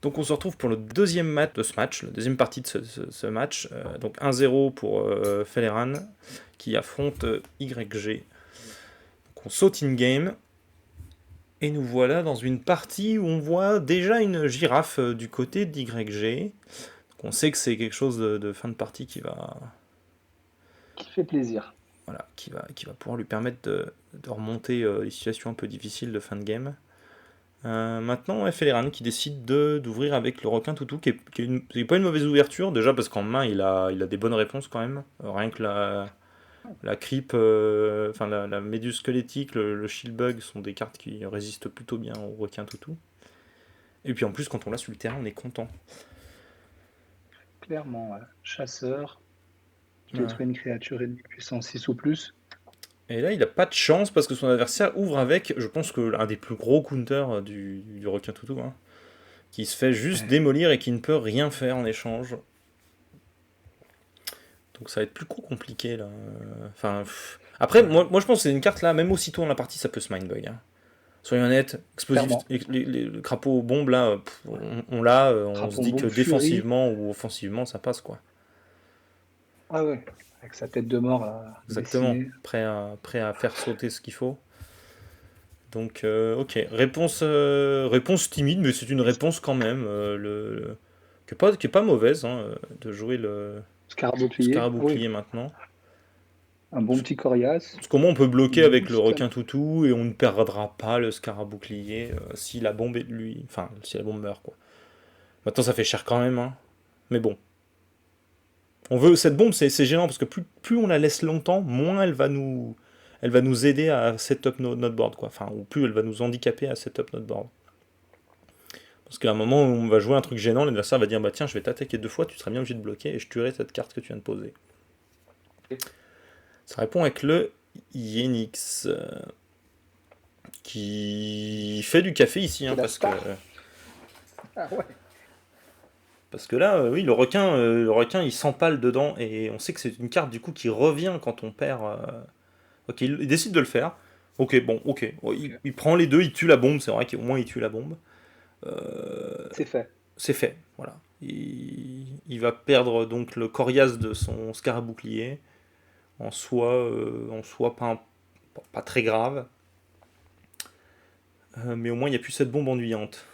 Donc on se retrouve pour le deuxième match de ce match, la deuxième partie de ce match. Donc 1-0 pour Feleran qui affronte YG. Donc on saute in-game et nous voilà dans une partie où on voit déjà une girafe du côté d'YG. Donc on sait que c'est quelque chose de fin de partie Qui fait plaisir. voilà, qui va pouvoir lui permettre de remonter les situations un peu difficiles de fin de game. Maintenant, ouais, Feleran qui décide d'ouvrir avec le requin toutou, qui est pas une mauvaise ouverture, déjà parce qu'en main il a des bonnes réponses quand même. Rien que la creep, enfin la méduse squelettique, le shield bug sont des cartes qui résistent plutôt bien au requin toutou. Et puis en plus, quand on l'a sur le terrain, on est content. Clairement, ouais. Chasseur, qui Ouais. détruit une créature ennemie puissance 6 ou plus. Et là, il a pas de chance parce que son adversaire ouvre avec, je pense que l'un des plus gros counters du requin toutou, hein, qui se fait juste Ouais. démolir et qui ne peut rien faire en échange. Donc ça va être plus compliqué là. Enfin, après, Ouais. moi je pense que c'est une carte là, même aussitôt dans la partie, ça peut se mindbug. Hein. Soyons honnêtes, explosif, Clairement. le crapaud bombe là, on l'a, on se Crapaud dit que bombe furie. défensivement ou offensivement ça passe quoi. Ah ouais. Avec sa tête de mort Exactement, dessinée. prêt à faire sauter ce qu'il faut. Donc ok, réponse timide, mais c'est une réponse quand même, qui est pas mauvaise hein, de jouer le Scarabouclier. Oui. scarabouclier maintenant. Un bon petit coriace. Parce qu'au moins on peut bloquer Une avec le boost. requin toutou et on ne perdra pas le scarabouclier si la bombe est de lui. Enfin, si la bombe meurt quoi. Maintenant ça fait cher quand même, hein. Mais bon. On veut cette bombe, c'est gênant parce que plus on la laisse longtemps, moins elle va nous aider à setup notre board quoi. Enfin, ou plus elle va nous handicaper à setup notre board. Parce qu'à un moment où on va jouer un truc gênant, l'adversaire va dire bah tiens je vais t'attaquer deux fois, tu seras bien obligé de bloquer et je tuerai cette carte que tu viens de poser. Ça répond avec le Yenix. Qui fait du café ici, C'est hein, la star. Ah ouais. parce que là, oui, le requin, il s'empale dedans et on sait que c'est une carte du coup qui revient quand on perd. Ok, il décide de le faire. Ok, bon, ok, bon, Ok. il prend les deux, il tue la bombe, c'est vrai qu'au moins il tue la bombe. Euh, C'est fait. c'est fait, voilà. Il va perdre donc le coriace de son scarabouclier, en soi pas très grave, mais au moins il n'y a plus cette bombe ennuyante.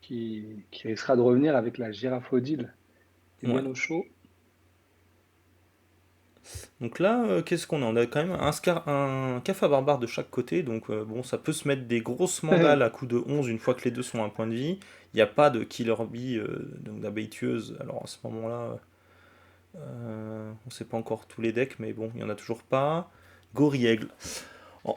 Qui risquera de revenir avec la girafaudile. Et Ouais. bien au chaud. Donc là, qu'est-ce qu'on a? On a quand même un Cafa barbare de chaque côté, donc bon, ça peut se mettre des grosses mandales à coup de 11 une fois que les deux sont à un point de vie. Il n'y a pas de Killer Bee, donc d'abeille tueuse. Alors à ce moment-là, on ne sait pas encore tous les decks, mais bon, il n'y en a toujours pas. Gorille-aigle.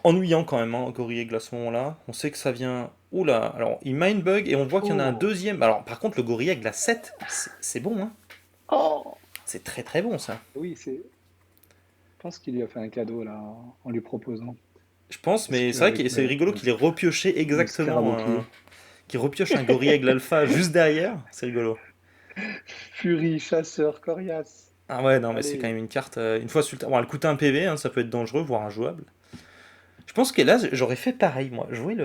Ennuyant quand même, hein, Gorille-aigle à ce moment-là. On sait que ça vient. Oula, alors il mindbug et on voit qu'il y en a un Oh. deuxième. Alors par contre, le Gorille-aigle à 7, c'est bon, hein. Oh. C'est très très bon ça. Oui, je pense qu'il lui a fait un cadeau là en lui proposant. Je pense, Parce mais c'est vrai qu'avec que c'est rigolo qu'il ait repioché le exactement scarabouclier. qui repioche un gorille aigle alpha juste derrière, c'est rigolo. Furie, chasseur, coriace. Ah ouais, non, mais c'est quand Allez. même une carte. Une fois sur le bon, elle coûte un PV, hein, ça peut être dangereux, voire injouable. Je pense que là, j'aurais fait pareil, moi. Ouais.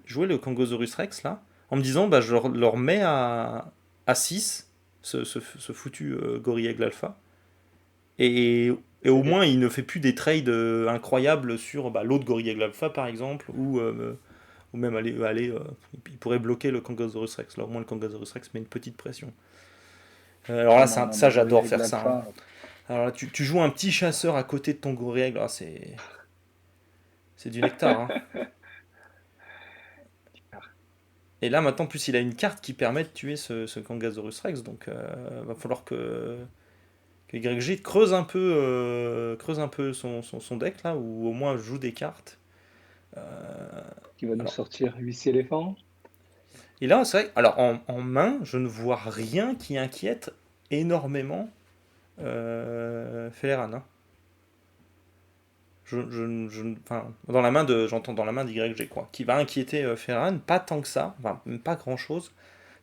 Jouer le Kangosaurus Rex, là, en me disant, bah, je le remets à 6 ce foutu gorille aigle alpha. Et, et au C'est moins, fait. il ne fait plus des trades incroyables sur bah, l'autre gorille aigle alpha, par exemple, ou même il pourrait bloquer le Kangosaurus Rex. Là, au moins, le Kangosaurus Rex met une petite pression. Alors Ah là, non, non, ça mais gorille j'adore avec faire ça, hein. l'alpha. Alors là, tu joues un petit chasseur à côté de ton gorille, là, c'est du nectar, hein. Et là, maintenant, en plus, il a une carte qui permet de tuer ce Kangasaurus Rex, donc va falloir que YG creuse un peu son deck, là, ou au moins joue des cartes. Qui va nous Alors, sortir huissier éléphant. et là, c'est vrai, alors en main, je ne vois rien qui inquiète énormément Feleran, hein. Enfin, dans la main j'entends dans la main d'YG, quoi, qui va inquiéter Ferran, pas tant que ça, enfin, même pas grand chose.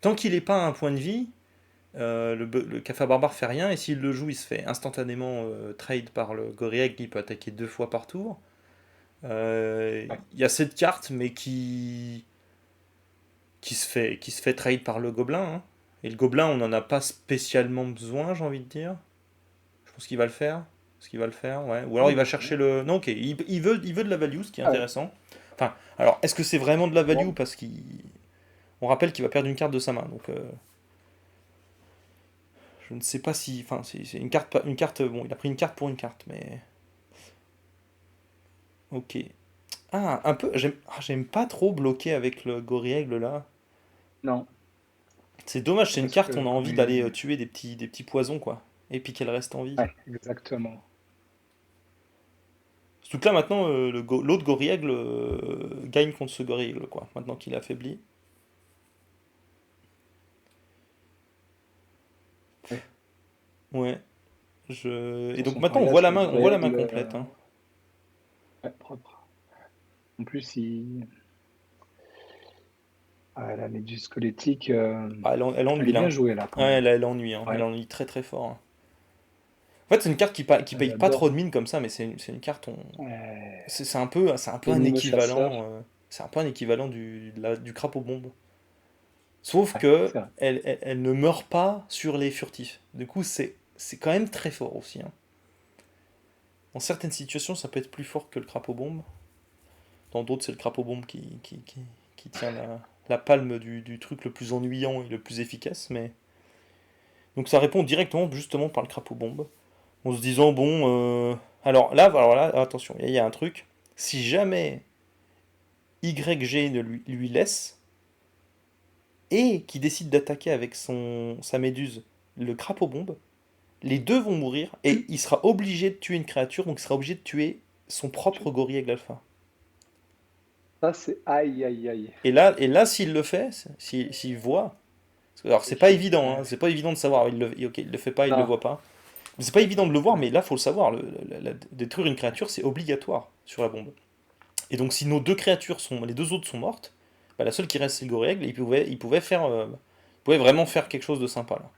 Tant qu'il n'est pas à un point de vie, le Café Barbare fait rien, et s'il le joue, il se fait instantanément trade par le Gorieg qui peut attaquer deux fois par tour. Il Ouais. y a cette carte, mais qui se fait trade par le gobelin, hein. Et le gobelin, on n'en a pas spécialement besoin, j'ai envie de dire. Je pense qu'il va le faire. Est-ce qu'il va le faire, ouais. Ou alors Ouais, il va bah, chercher le. Non, ok, il veut de la value, ce qui est ouais. intéressant. Enfin, alors, est-ce que c'est vraiment de la value? Bon, Parce qu'il. On rappelle qu'il va perdre une carte de sa main, donc je ne sais pas si. Enfin, c'est une carte, une carte. Bon, il a pris une carte pour une carte, mais. Ok. Ah, un peu. J'aime pas trop bloquer avec le Goriègle là. non, C'est dommage, c'est une parce carte, que on a comme envie d'aller il... tuer des petits poisons, quoi. Et puis qu'elle reste en vie. Ouais, exactement. Surtout que là, maintenant, l'autre Goriègle gagne contre ce Goriègle, quoi. Maintenant qu'il est affaibli. Ouais. Ouais. De Et toute donc façon, maintenant, Parias, le on voit la main Goriègle, complète, hein. ouais, propre. En plus, la méduse squelettique, Ah, elle elle ennuie, est bien là. jouée là quand Ouais, même. elle ennuie, hein. Elle Ouais, ennuie très très fort, hein. En fait, c'est une carte qui ah, paye pas trop de j'adore. mine comme ça, mais c'est une carte. Euh, C'est un peu un Venimeux équivalent. chasseur. C'est un peu un équivalent du crapaud bombe. Sauf Ouais, que c'est vrai. elle ne meurt pas sur les furtifs. Du coup, c'est quand même très fort aussi, hein. Dans certaines situations, ça peut être plus fort que le crapaud bombe. Dans d'autres, c'est le crapaud bombe qui tient la palme du truc le plus ennuyant et le plus efficace. Mais donc ça répond directement justement par le crapaud bombe. En se disant bon, alors là, attention, il y a un truc. Si jamais YG ne lui laisse et qui décide d'attaquer avec sa méduse le crapaud bombe, les deux vont mourir et il sera obligé de tuer une créature, donc il sera obligé de tuer son propre gorille aigle alpha. Ça, c'est aïe, aïe, aïe. Et là s'il le fait, s'il voit, alors c'est pas Effic- évident, hein, ouais. c'est pas évident de savoir, ok, il le fait pas, il le Non, voit pas. Mais c'est pas évident de le voir, ouais. mais là faut le savoir, détruire une créature c'est obligatoire sur la bombe. Et donc si nos deux créatures sont, les deux autres sont mortes, bah, la seule qui reste c'est le gorille aigle, et il pouvait vraiment faire quelque chose de sympa là.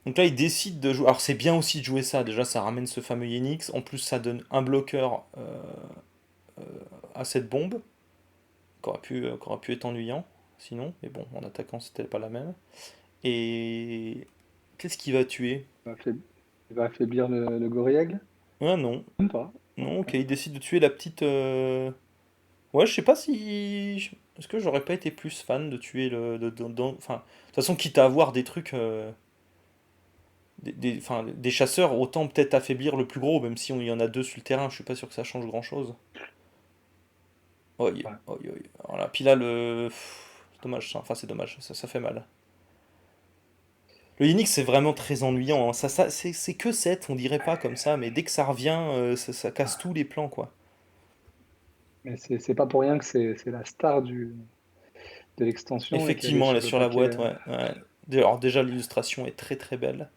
Donc là, il décide de jouer. Alors, c'est bien aussi de jouer ça. Déjà, ça ramène ce fameux Yenix. En plus, ça donne un bloqueur à cette bombe, qui aurait pu être ennuyant, sinon. Mais bon, en attaquant, c'était pas la même. Et qu'est-ce qu'il va tuer? Il va affaiblir le gorille. Ah non. Même pas. Non, Ok. ok, il décide de tuer la petite. Ouais, je sais pas si. Est-ce que j'aurais pas été plus fan de tuer enfin, de toute façon, quitte à avoir des trucs. Enfin, des chasseurs, autant peut-être affaiblir le plus gros, même si il y en a deux sur le terrain, je suis pas sûr que ça change grand-chose. Oi, Ouais. oi, oi. Voilà. Puis là, c'est dommage, ça. Enfin, c'est dommage, ça fait mal. Le Unix, c'est vraiment très ennuyant, hein. C'est que 7 on dirait pas comme ça, mais dès que ça revient, ça casse tous les plans, quoi. Mais c'est pas pour rien que c'est la star de l'extension et qu'elle est Effectivement, elle est sur le sur la paquet, boîte, ouais. Ouais. Alors, déjà, l'illustration est très très belle.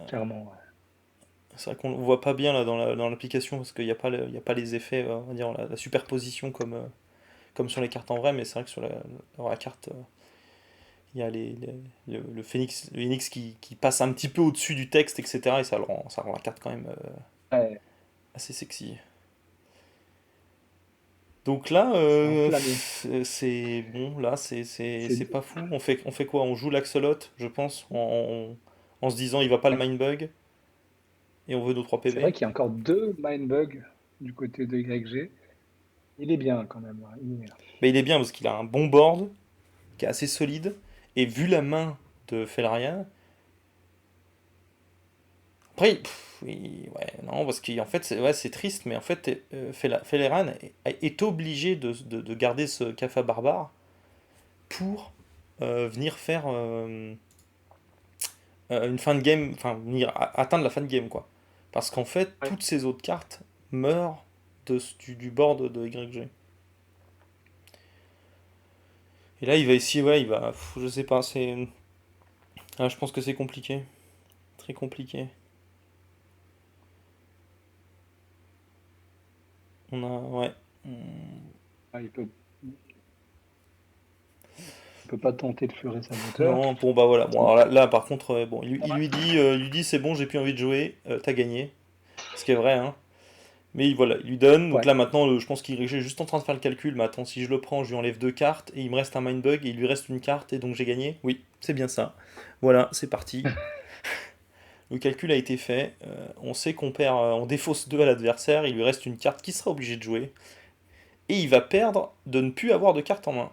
clairement. Ouais. C'est vrai qu'on ne voit pas bien là dans l'application parce qu'il n'y a pas il y a pas les effets, on va dire la superposition comme sur les cartes en vrai, mais c'est vrai que dans la carte, il y a le phénix qui passe un petit peu au-dessus du texte, etc. Et ça rend la carte quand même Ouais, assez sexy. Donc là, c'est enflammé. c'est bon, là, C'est c'est pas fou. On fait quoi? On joue l'Axolot, je pense, en se disant il va pas le ouais. mindbug, et on veut nos 3 C'est vrai PV. qu'il y a encore deux mindbugs du côté de YG. Il est bien quand même, hein. Mais il est bien parce qu'il a un bon board, qui est assez solide, et vu la main de Felarian, après, ouais, non, parce qu'en fait, ouais, c'est triste, mais en fait, Felarian est obligé de garder ce Kappa barbare pour venir faire une fin de game, enfin, venir atteindre la fin de game, quoi. Parce qu'en fait, Ouais. toutes ces autres cartes meurent du board de YG. Et là, il va essayer, ouais, je sais pas, je pense que c'est compliqué. Très compliqué. Ouais. Ah, il peut pas tenter de furer sa moteur. Non, bon bah voilà. Bon, alors là, par contre, bon, il lui dit c'est bon, j'ai plus envie de jouer, t'as gagné. Ce qui est vrai, hein. Mais voilà, il lui donne. Donc Ouais. là maintenant, je pense qu'il est juste en train de faire le calcul. Mais attends, si je le prends, je lui enlève 2 cartes et il me reste un Mindbug et il lui reste une carte et donc j'ai gagné. Oui, c'est bien ça. Voilà, c'est parti. Le calcul a été fait. On sait qu'on perd, on défausse 2 à l'adversaire. Il lui reste une carte qui sera obligé de jouer. Et il va perdre de ne plus avoir de carte en main.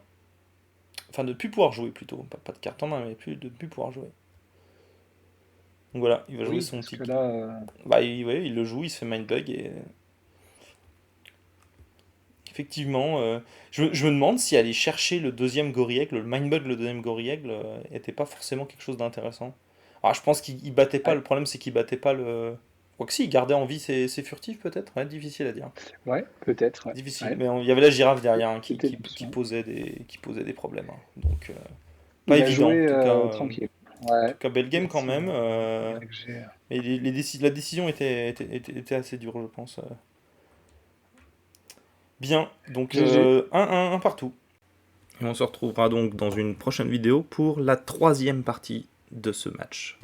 Enfin, de ne plus pouvoir jouer plutôt. Pas de carte en main, mais de ne plus pouvoir jouer. Donc voilà, il va jouer Oui, son parce petit. que là, Bah, ouais, il le joue, il se fait Mindbug et. Effectivement, je me demande si aller chercher le deuxième Gorillaigle, le Mindbug, le deuxième Gorillaigle, était pas forcément quelque chose d'intéressant. Alors je pense qu'il battait pas, le ouais, problème c'est qu'il battait pas le. Quoique si, il gardait en vie ses furtifs peut-être, ouais, difficile à dire. ouais, peut-être, ouais. Difficile, Ouais. mais il y avait la girafe derrière hein, C'était une option. qui posait des problèmes. Hein. Donc pas Il a évident, joué en tranquille. Ouais, tout cas belle game quand merci. même. Faudrait que j'ai. Mais la décision était assez dure je pense. Bien, donc GG. 1-1 partout. Et on se retrouvera donc dans une prochaine vidéo pour la troisième partie de ce match.